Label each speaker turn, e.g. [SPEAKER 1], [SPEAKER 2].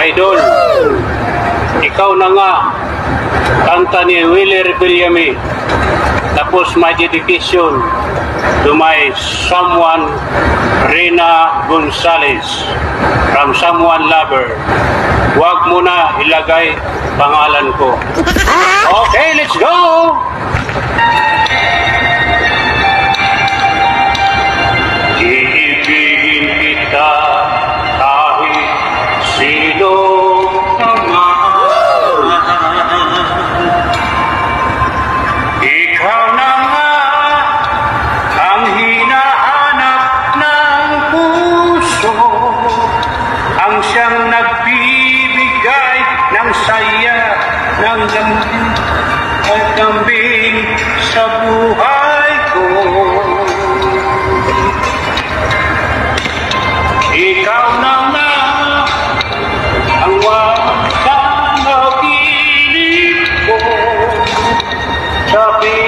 [SPEAKER 1] Idol, ikaw na nga, kanta ni Willie Rebillame. Tapos my dedication to my someone, Rina Gonzalez, from Someone Lover. Huwag mo na ilagay pangalan ko. Okay, let's go! Iibigin kita kahit sino naman. Ikaw na nga ang hinahanap ng puso, ang siyang nagbibigay ng saya, ng lambing sa buhay ko. Ikaw na nga ang walang naginip ko, sabi